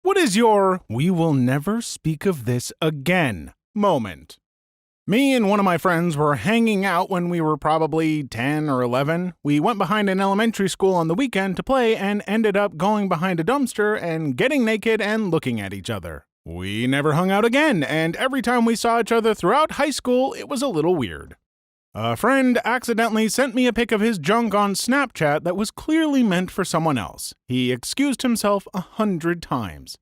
What is your "we will never speak of this again" moment? Me and one of my friends were hanging out when we were probably 10 or 11. We went behind an elementary school on the weekend to play and ended up going behind a dumpster and getting naked and looking at each other. We never hung out again, and every time we saw each other throughout high school, it was a little weird. A friend accidentally sent me a pic of his junk on Snapchat that was clearly meant for someone else. He excused himself 100 times.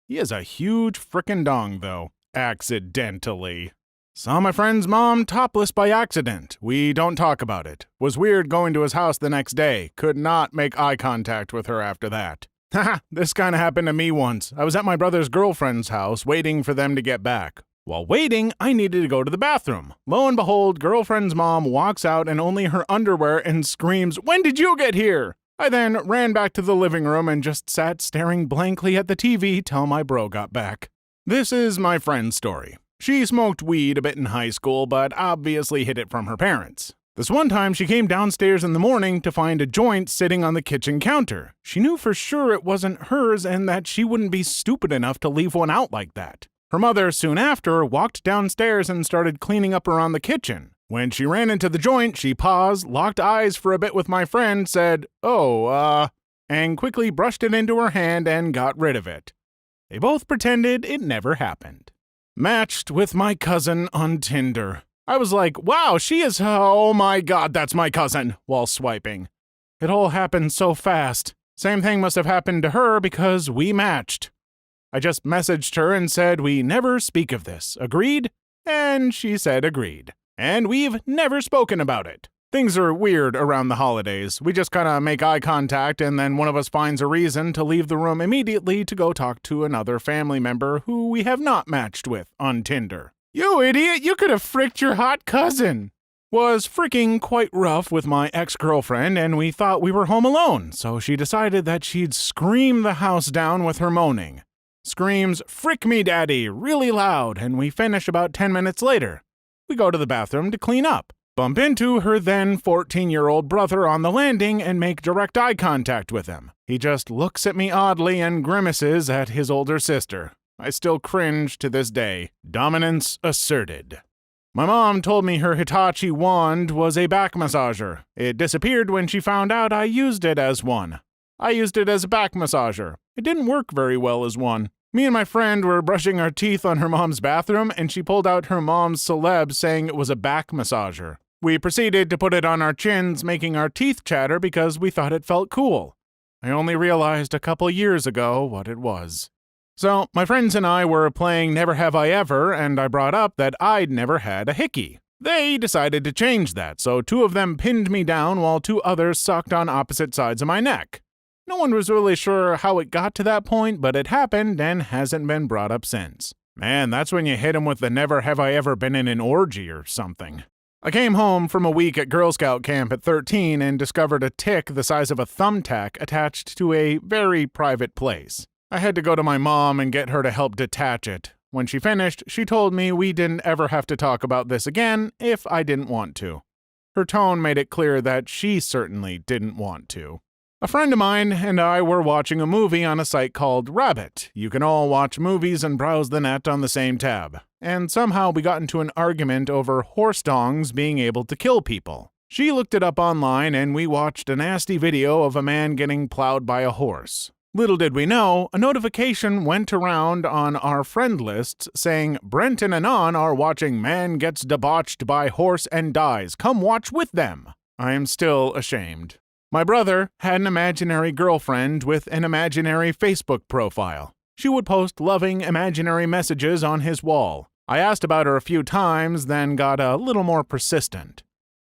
He has a huge frickin' dong, though. Accidentally. Saw my friend's mom topless by accident. We don't talk about it. Was weird going to his house the next day. Could not make eye contact with her after that. Haha, this kinda happened to me once. I was at my brother's girlfriend's house waiting for them to get back. While waiting, I needed to go to the bathroom. Lo and behold, girlfriend's mom walks out in only her underwear and screams, "When did you get here?" I then ran back to the living room and just sat staring blankly at the TV till my bro got back. This is my friend's story. She smoked weed a bit in high school, but obviously hid it from her parents. This one time, she came downstairs in the morning to find a joint sitting on the kitchen counter. She knew for sure it wasn't hers and that she wouldn't be stupid enough to leave one out like that. Her mother, soon after, walked downstairs and started cleaning up around the kitchen. When she ran into the joint, she paused, locked eyes for a bit with my friend, said, and quickly brushed it into her hand and got rid of it. They both pretended it never happened. Matched with my cousin on Tinder. I was like, wow, she is, oh my god, that's my cousin, while swiping. It all happened so fast. Same thing must have happened to her because we matched. I just messaged her and said we never speak of this. Agreed? And she said agreed. And we've never spoken about it. Things are weird around the holidays. We just kinda make eye contact and then one of us finds a reason to leave the room immediately to go talk to another family member who we have not matched with on Tinder. You idiot, you could have fricked your hot cousin. Was freaking quite rough with my ex-girlfriend and we thought we were home alone, so she decided that she'd scream the house down with her moaning. Screams, "Frick me, daddy," really loud, and we finish about 10 minutes later. We go to the bathroom to clean up. Bump into her then 14-year-old brother on the landing and make direct eye contact with him. He just looks at me oddly and grimaces at his older sister. I still cringe to this day. Dominance asserted. My mom told me her Hitachi wand was a back massager. It disappeared when she found out I used it as one. I used it as a back massager. It didn't work very well as one. Me and my friend were brushing our teeth on her mom's bathroom, and she pulled out her mom's celeb saying it was a back massager. We proceeded to put it on our chins, making our teeth chatter because we thought it felt cool. I only realized a couple years ago what it was. So, my friends and I were playing Never Have I Ever, and I brought up that I'd never had a hickey. They decided to change that, so 2 of them pinned me down while 2 others sucked on opposite sides of my neck. No one was really sure how it got to that point, but it happened and hasn't been brought up since. Man, that's when you hit 'em with the "never have I ever been in an orgy" or something. I came home from a week at Girl Scout camp at 13 and discovered a tick the size of a thumbtack attached to a very private place. I had to go to my mom and get her to help detach it. When she finished, she told me we didn't ever have to talk about this again if I didn't want to. Her tone made it clear that she certainly didn't want to. A friend of mine and I were watching a movie on a site called Rabbit. You can all watch movies and browse the net on the same tab. And somehow we got into an argument over horse dongs being able to kill people. She looked it up online and we watched a nasty video of a man getting plowed by a horse. Little did we know, a notification went around on our friend lists saying, "Brent and Anon are watching man gets debauched by horse and dies. Come watch with them." I am still ashamed. My brother had an imaginary girlfriend with an imaginary Facebook profile. She would post loving imaginary messages on his wall. I asked about her a few times, then got a little more persistent.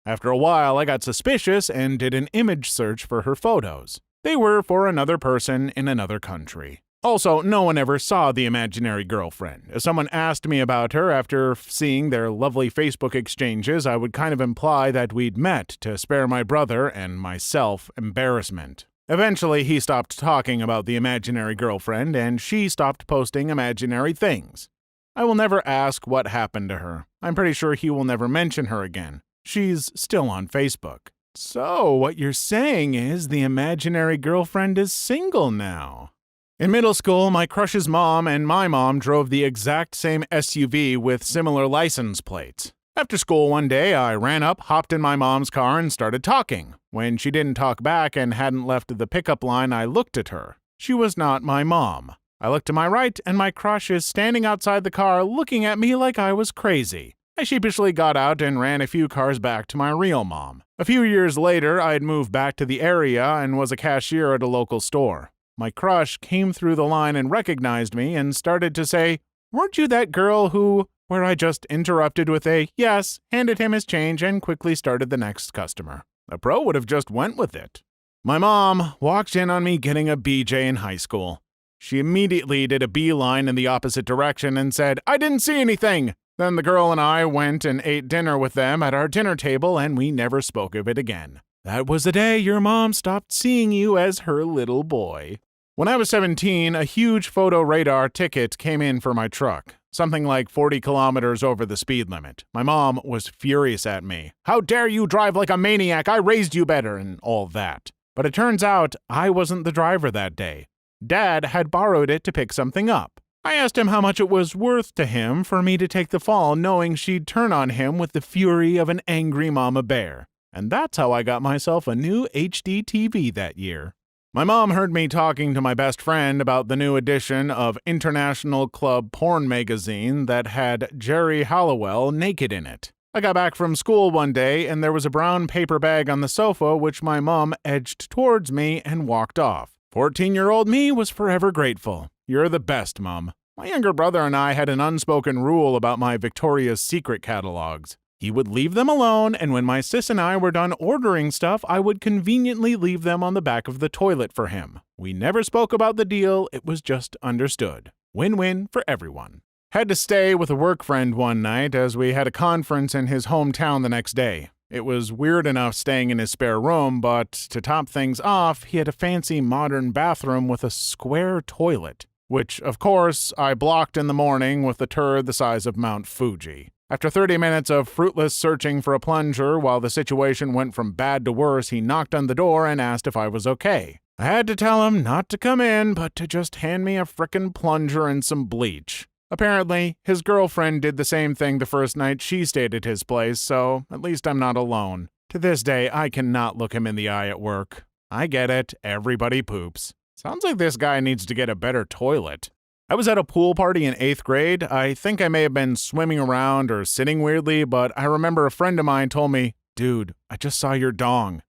After a while, I got suspicious and did an image search for her photos. They were for another person in another country. Also, no one ever saw the imaginary girlfriend. If someone asked me about her after seeing their lovely Facebook exchanges, I would kind of imply that we'd met to spare my brother and myself embarrassment. Eventually, he stopped talking about the imaginary girlfriend, and she stopped posting imaginary things. I will never ask what happened to her. I'm pretty sure he will never mention her again. She's still on Facebook. So, what you're saying is the imaginary girlfriend is single now. In middle school, my crush's mom and my mom drove the exact same SUV with similar license plates. After school one day, I ran up, hopped in my mom's car, and started talking. When she didn't talk back and hadn't left the pickup line, I looked at her. She was not my mom. I looked to my right, and my crush is standing outside the car looking at me like I was crazy. I sheepishly got out and ran a few cars back to my real mom. A few years later, I had moved back to the area and was a cashier at a local store. My crush came through the line and recognized me and started to say, "Weren't you that girl who—" where I just interrupted with a yes, handed him his change, and quickly started the next customer. A pro would have just went with it. My mom walked in on me getting a BJ in high school. She immediately did a beeline in the opposite direction and said, "I didn't see anything." Then the girl and I went and ate dinner with them at our dinner table, and we never spoke of it again. That was the day your mom stopped seeing you as her little boy. When I was 17, a huge photo radar ticket came in for my truck, something like 40 kilometers over the speed limit. My mom was furious at me. "How dare you drive like a maniac? I raised you better," and all that. But it turns out I wasn't the driver that day. Dad had borrowed it to pick something up. I asked him how much it was worth to him for me to take the fall, knowing she'd turn on him with the fury of an angry mama bear. And that's how I got myself a new HD TV that year. My mom heard me talking to my best friend about the new edition of International Club Porn magazine that had Jerry Halliwell naked in it. I got back from school one day and there was a brown paper bag on the sofa which my mom edged towards me and walked off. 14-year-old me was forever grateful. "You're the best, Mom." My younger brother and I had an unspoken rule about my Victoria's Secret catalogs. He would leave them alone, and when my sis and I were done ordering stuff, I would conveniently leave them on the back of the toilet for him. We never spoke about the deal, it was just understood. Win-win for everyone. Had to stay with a work friend one night as we had a conference in his hometown the next day. It was weird enough staying in his spare room, but to top things off, he had a fancy modern bathroom with a square toilet, which, of course, I blocked in the morning with a turd the size of Mount Fuji. After 30 minutes of fruitless searching for a plunger while the situation went from bad to worse, he knocked on the door and asked if I was okay. I had to tell him not to come in, but to just hand me a frickin' plunger and some bleach. Apparently, his girlfriend did the same thing the first night she stayed at his place, so at least I'm not alone. To this day, I cannot look him in the eye at work. I get it, everybody poops. Sounds like this guy needs to get a better toilet. I was at a pool party in 8th grade. I think I may have been swimming around or sitting weirdly, but I remember a friend of mine told me, "Dude, I just saw your dong."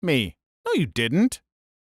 Me, "No, you didn't."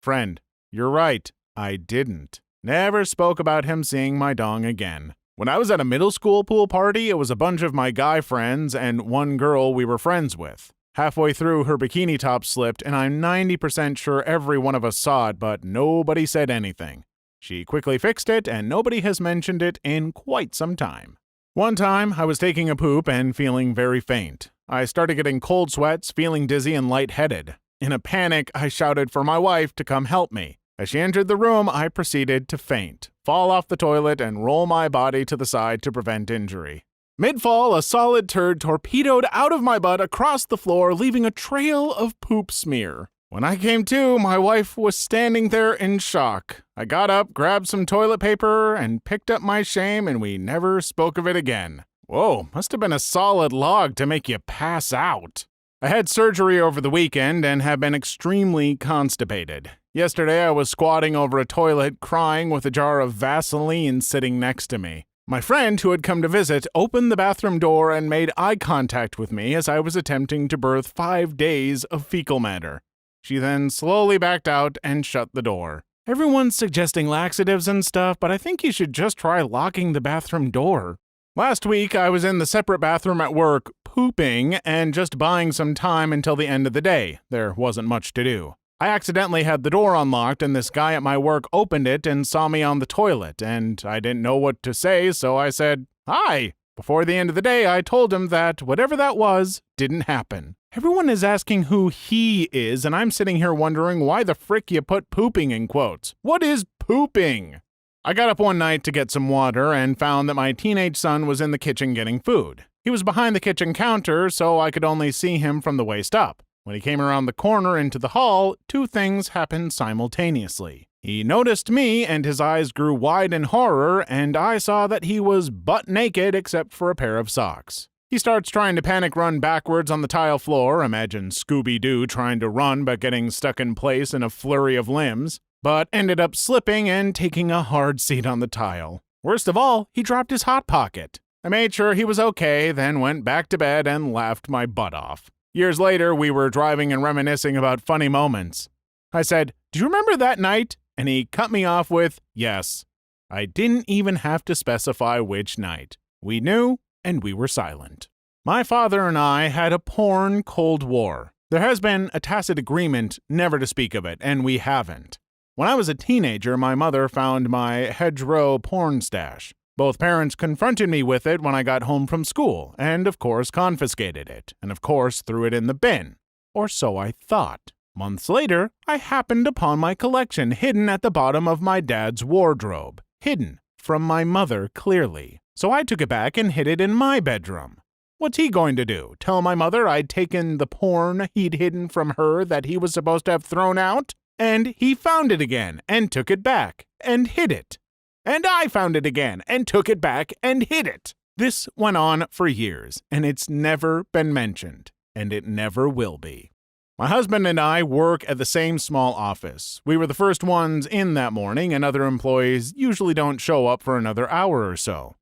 Friend, "You're right, I didn't." Never spoke about him seeing my dong again. When I was at a middle school pool party, it was a bunch of my guy friends and one girl we were friends with. Halfway through, her bikini top slipped, and I'm 90% sure every one of us saw it, but nobody said anything. She quickly fixed it, and nobody has mentioned it in quite some time. One time, I was taking a poop and feeling very faint. I started getting cold sweats, feeling dizzy and lightheaded. In a panic, I shouted for my wife to come help me. As she entered the room, I proceeded to faint, fall off the toilet, and roll my body to the side to prevent injury. Mid-fall, a solid turd torpedoed out of my butt across the floor, leaving a trail of poop smear. When I came to, my wife was standing there in shock. I got up, grabbed some toilet paper, and picked up my shame, and we never spoke of it again. Whoa, must have been a solid log to make you pass out. I had surgery over the weekend and have been extremely constipated. Yesterday I was squatting over a toilet, crying with a jar of Vaseline sitting next to me. My friend who had come to visit opened the bathroom door and made eye contact with me as I was attempting to birth 5 days of fecal matter. She then slowly backed out and shut the door. Everyone's suggesting laxatives and stuff, but I think you should just try locking the bathroom door. Last week, I was in the separate bathroom at work, pooping, and just buying some time until the end of the day. There wasn't much to do. I accidentally had the door unlocked, and this guy at my work opened it and saw me on the toilet, and I didn't know what to say, so I said, "Hi." Before the end of the day, I told him that whatever that was didn't happen. Everyone is asking who he is, and I'm sitting here wondering why the frick you put pooping in quotes. What is pooping? I got up one night to get some water and found that my teenage son was in the kitchen getting food. He was behind the kitchen counter, so I could only see him from the waist up. When he came around the corner into the hall, 2 things happened simultaneously. He noticed me, and his eyes grew wide in horror, and I saw that he was butt naked except for a pair of socks. He starts trying to panic run backwards on the tile floor, imagine Scooby-Doo trying to run but getting stuck in place in a flurry of limbs, but ended up slipping and taking a hard seat on the tile. Worst of all, he dropped his Hot Pocket. I made sure he was okay, then went back to bed and laughed my butt off. Years later, we were driving and reminiscing about funny moments. I said, "Do you remember that night?" And he cut me off with, "Yes." I didn't even have to specify which night. We knew, and we were silent. My father and I had a porn Cold War. There has been a tacit agreement never to speak of it, and we haven't. When I was a teenager, my mother found my hedgerow porn stash. Both parents confronted me with it when I got home from school, and of course confiscated it, and of course threw it in the bin. Or so I thought. Months later, I happened upon my collection hidden at the bottom of my dad's wardrobe. Hidden from my mother, clearly. So I took it back and hid it in my bedroom. What's he going to do? Tell my mother I'd taken the porn he'd hidden from her that he was supposed to have thrown out? And he found it again and took it back and hid it. And I found it again and took it back and hid it. This went on for years, and it's never been mentioned, and it never will be. My husband and I work at the same small office. We were the first ones in that morning, and other employees usually don't show up for another hour or so.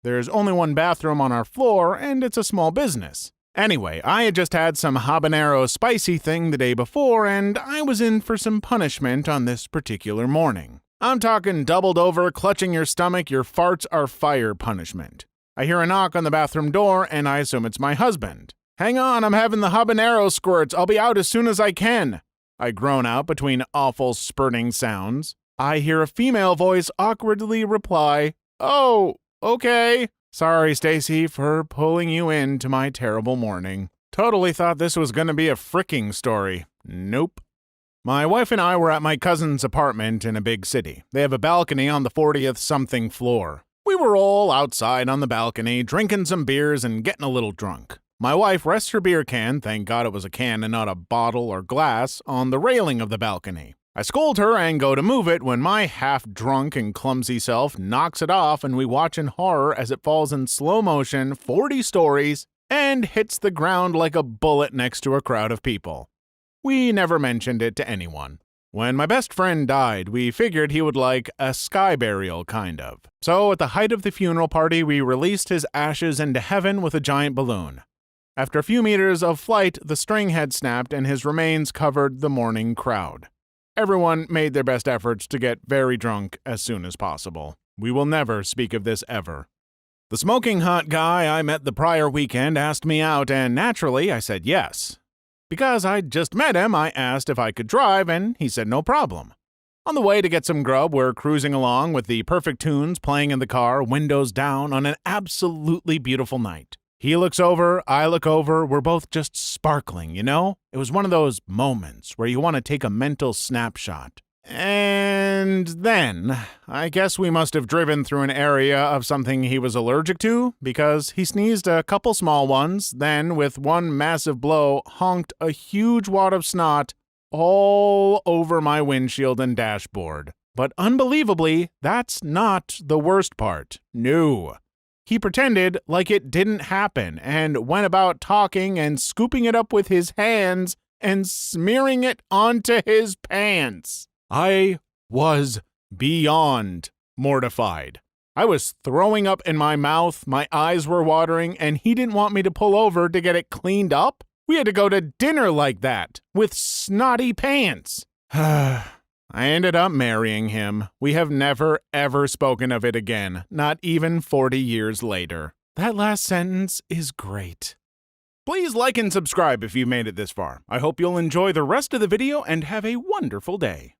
There's only one bathroom on our floor, and it's a small business. Anyway, I had just had some habanero spicy thing the day before, and I was in for some punishment on this particular morning. I'm talking doubled over, clutching your stomach, your farts are fire punishment. I hear a knock on the bathroom door, and I assume it's my husband. "Hang on, I'm having the habanero squirts. I'll be out as soon as I can," I groan out between awful spurting sounds. I hear a female voice awkwardly reply, "Oh, okay. Sorry, Stacy, for pulling you into my terrible morning. Totally thought this was going to be a fricking story. Nope." My wife and I were at my cousin's apartment in a big city. They have a balcony on the 40th something floor. We were all outside on the balcony, drinking some beers and getting a little drunk. My wife rests her beer can, thank God it was a can and not a bottle or glass, on the railing of the balcony. I scold her and go to move it when my half-drunk and clumsy self knocks it off, and we watch in horror as it falls in slow motion 40 stories and hits the ground like a bullet next to a crowd of people. We never mentioned it to anyone. When my best friend died, we figured he would like a sky burial, kind of. So at the height of the funeral party, we released his ashes into heaven with a giant balloon. After a few meters of flight, the string had snapped and his remains covered the mourning crowd. Everyone made their best efforts to get very drunk as soon as possible. We will never speak of this ever. The smoking hot guy I met the prior weekend asked me out, and naturally I said yes. Because I'd just met him, I asked if I could drive, and he said no problem. On the way to get some grub, we're cruising along with the perfect tunes playing in the car, windows down, on an absolutely beautiful night. He looks over, I look over, we're both just sparkling, you know? It was one of those moments where you want to take a mental snapshot. And then, I guess we must have driven through an area of something he was allergic to, because he sneezed a couple small ones, then with one massive blow, honked a huge wad of snot all over my windshield and dashboard. But unbelievably, that's not the worst part. No. He pretended like it didn't happen and went about talking and scooping it up with his hands and smearing it onto his pants. I was beyond mortified. I was throwing up in my mouth, my eyes were watering, and he didn't want me to pull over to get it cleaned up? We had to go to dinner like that, with snotty pants. I ended up marrying him. We have never, ever spoken of it again, not even 40 years later. That last sentence is great. Please like and subscribe if you've made it this far. I hope you'll enjoy the rest of the video and have a wonderful day.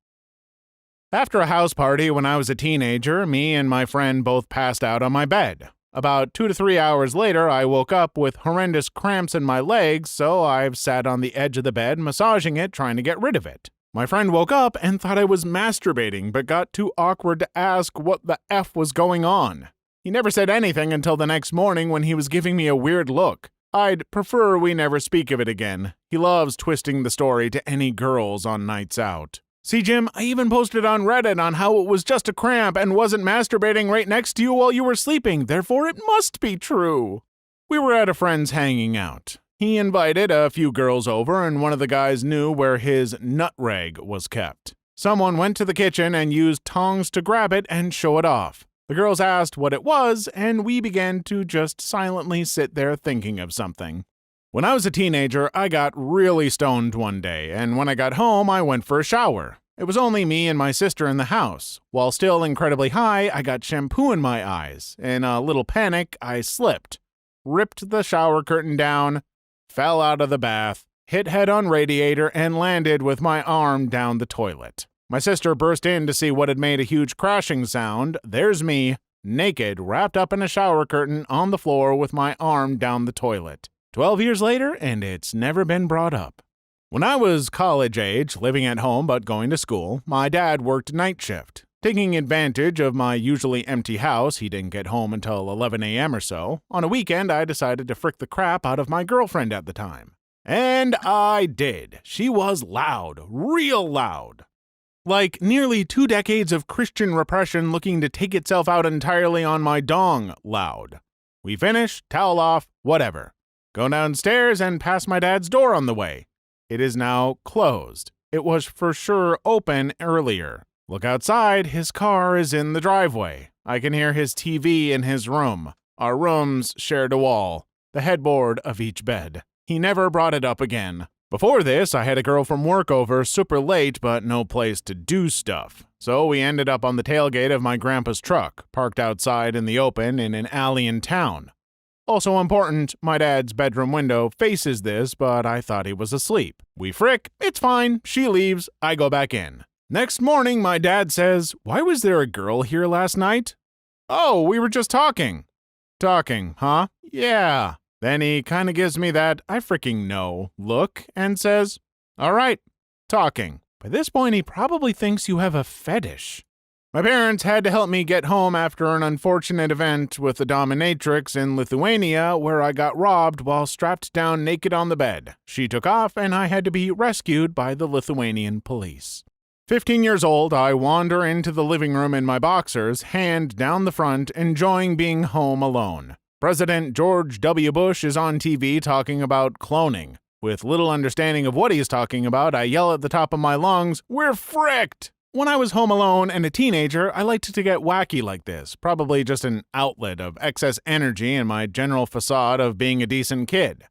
After a house party when I was a teenager, me and my friend both passed out on my bed. About 2 to 3 hours later, I woke up with horrendous cramps in my legs, so I've sat on the edge of the bed, massaging it, trying to get rid of it. My friend woke up and thought I was masturbating, but got too awkward to ask what the F was going on. He never said anything until the next morning when he was giving me a weird look. I'd prefer we never speak of it again. He loves twisting the story to any girls on nights out. See, Jim, I even posted on Reddit on how it was just a cramp and wasn't masturbating right next to you while you were sleeping, therefore it must be true. We were at a friend's hanging out. He invited a few girls over, and one of the guys knew where his nut rag was kept. Someone went to the kitchen and used tongs to grab it and show it off. The girls asked what it was, and we began to just silently sit there thinking of something. When I was a teenager, I got really stoned one day, and when I got home, I went for a shower. It was only me and my sister in the house. While still incredibly high, I got shampoo in my eyes. In a little panic, I slipped, ripped the shower curtain down, fell out of the bath, hit head on radiator, and landed with my arm down the toilet. My sister burst in to see what had made a huge crashing sound. There's me, naked, wrapped up in a shower curtain on the floor with my arm down the toilet. 12 years later, and it's never been brought up. When I was college age, living at home but going to school, my dad worked night shift. Taking advantage of my usually empty house, he didn't get home until 11 a.m. or so. On a weekend, I decided to frick the crap out of my girlfriend at the time. And I did. She was loud, real loud. Like nearly 2 decades of Christian repression looking to take itself out entirely on my dong loud. We finish, towel off, whatever. Go downstairs and pass my dad's door on the way. It is now closed. It was for sure open earlier. Look outside, his car is in the driveway. I can hear his TV in his room. Our rooms shared a wall, the headboard of each bed. He never brought it up again. Before this, I had a girl from work over super late but no place to do stuff. So we ended up on the tailgate of my grandpa's truck, parked outside in the open in an alley in town. Also important, my dad's bedroom window faces this, but I thought he was asleep. We frick, it's fine, she leaves, I go back in. Next morning, my dad says, "Why was there a girl here last night?" "Oh, we were just talking." "Talking, huh? Yeah." Then he kinda gives me that "I freaking know" look and says, "All right, talking." By this point, he probably thinks you have a fetish. My parents had to help me get home after an unfortunate event with the dominatrix in Lithuania where I got robbed while strapped down naked on the bed. She took off and I had to be rescued by the Lithuanian police. 15 years old, I wander into the living room in my boxers, hand down the front, enjoying being home alone. President George W. Bush is on TV talking about cloning. With little understanding of what he's talking about, I yell at the top of my lungs, "We're fricked!" When I was home alone and a teenager, I liked to get wacky like this, probably just an outlet of excess energy in my general facade of being a decent kid.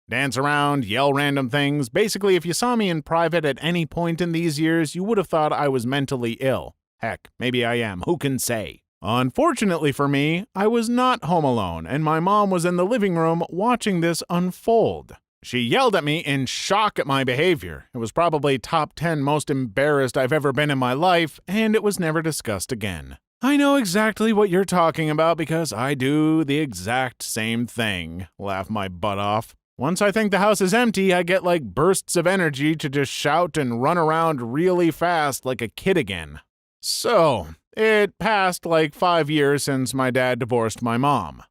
Dance around, yell random things. Basically, if you saw me in private at any point in these years, you would have thought I was mentally ill. Heck, maybe I am, who can say? Unfortunately for me, I was not home alone, and my mom was in the living room watching this unfold. She yelled at me in shock at my behavior. It was probably top 10 most embarrassed I've ever been in my life, and it was never discussed again. I know exactly what you're talking about because I do the exact same thing. Laugh my butt off. Once I think the house is empty, I get like bursts of energy to just shout and run around really fast like a kid again. So, it passed like 5 years since my dad divorced my mom.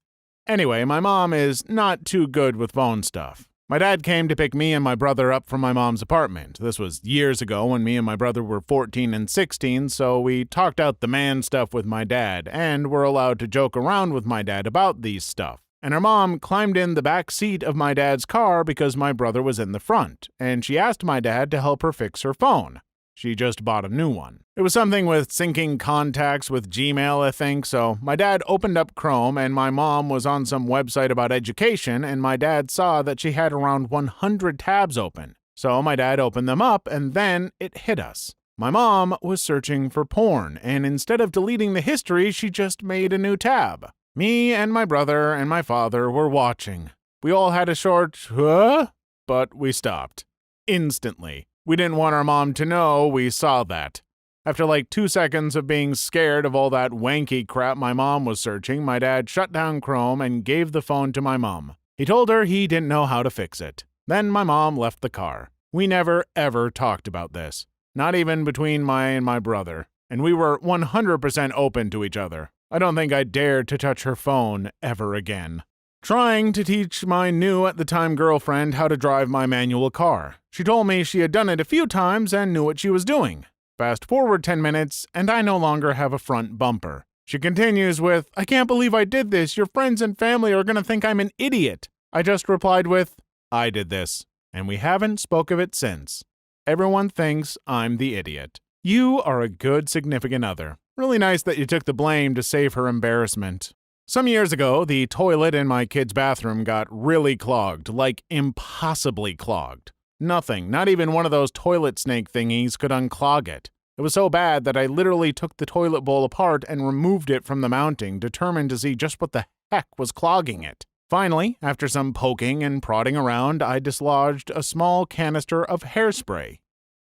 Anyway, my mom is not too good with phone stuff. My dad came to pick me and my brother up from my mom's apartment. This was years ago when me and my brother were 14 and 16, so we talked out the man stuff with my dad and were allowed to joke around with my dad about these stuff. And our mom climbed in the back seat of my dad's car because my brother was in the front, and she asked my dad to help her fix her phone. She just bought a new one. It was something with syncing contacts with Gmail, I think, so my dad opened up Chrome and my mom was on some website about education and my dad saw that she had around 100 tabs open. So my dad opened them up and then it hit us. My mom was searching for porn and instead of deleting the history, she just made a new tab. Me and my brother and my father were watching. We all had a short, huh? But we stopped. Instantly. We didn't want our mom to know we saw that. After like 2 seconds of being scared of all that wanky crap my mom was searching, my dad shut down Chrome and gave the phone to my mom. He told her he didn't know how to fix it. Then my mom left the car. We never ever talked about this. Not even between my brother. And we were 100% open to each other. I don't think I dared to touch her phone ever again. Trying to teach my new at the time girlfriend how to drive my manual car. She told me she had done it a few times and knew what she was doing. Fast forward 10 minutes, and I no longer have a front bumper. She continues with, "I can't believe I did this. Your friends and family are going to think I'm an idiot." I just replied with, "I did this," and we haven't spoke of it since. Everyone thinks I'm the idiot. You are a good significant other. Really nice that you took the blame to save her embarrassment. Some years ago, the toilet in my kid's bathroom got really clogged, like impossibly clogged. Nothing, not even one of those toilet snake thingies, could unclog it. It was so bad that I literally took the toilet bowl apart and removed it from the mounting, determined to see just what the heck was clogging it. Finally, after some poking and prodding around, I dislodged a small canister of hairspray.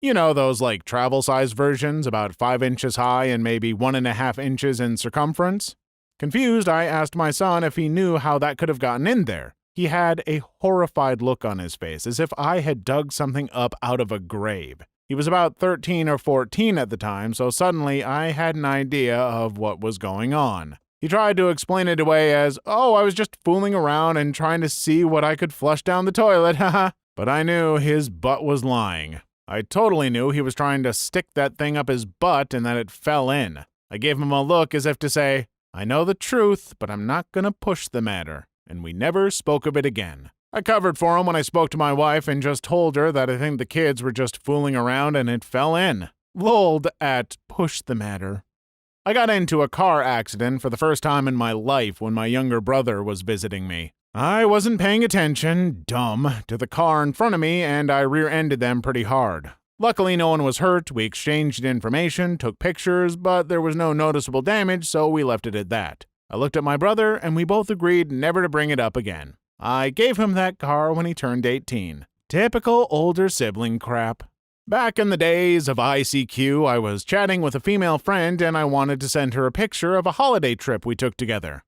You know, those like travel-size versions, about 5 inches high and maybe 1.5 inches in circumference? Confused, I asked my son if he knew how that could have gotten in there. He had a horrified look on his face, as if I had dug something up out of a grave. He was about 13 or 14 at the time, so suddenly I had an idea of what was going on. He tried to explain it away as, "Oh, I was just fooling around and trying to see what I could flush down the toilet, haha." But I knew his butt was lying. I totally knew he was trying to stick that thing up his butt and that it fell in. I gave him a look as if to say, "I know the truth, but I'm not gonna push the matter," and we never spoke of it again. I covered for him when I spoke to my wife and just told her that I think the kids were just fooling around and it fell in. Lulled at push the matter. I got into a car accident for the first time in my life when my younger brother was visiting me. I wasn't paying attention, dumb, to the car in front of me, and I rear-ended them pretty hard. Luckily, no one was hurt. We exchanged information, took pictures, but there was no noticeable damage, so we left it at that. I looked at my brother, and we both agreed never to bring it up again. I gave him that car when he turned 18. Typical older sibling crap. Back in the days of ICQ, I was chatting with a female friend, and I wanted to send her a picture of a holiday trip we took together.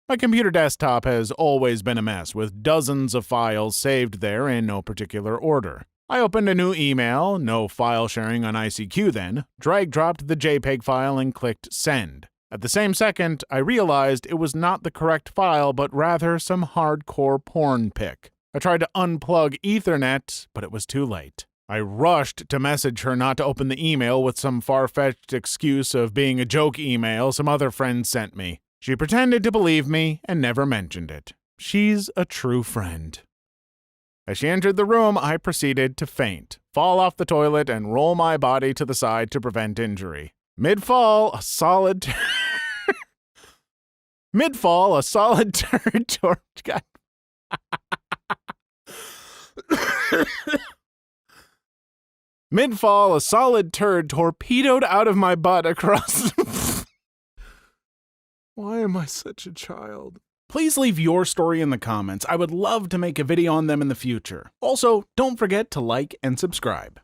My computer desktop has always been a mess, with dozens of files saved there in no particular order. I opened a new email, no file sharing on ICQ then, drag-dropped the JPEG file and clicked send. At the same second, I realized it was not the correct file, but rather some hardcore porn pic. I tried to unplug Ethernet, but it was too late. I rushed to message her not to open the email with some far-fetched excuse of being a joke email some other friend sent me. She pretended to believe me and never mentioned it. She's a true friend. As she entered the room, I proceeded to faint, fall off the toilet, and roll my body to the side to prevent injury. Mid-fall, a solid turd God. Mid-fall, a solid turd torpedoed out of my butt across. Why am I such a child? Please leave your story in the comments. I would love to make a video on them in the future. Also, don't forget to like and subscribe.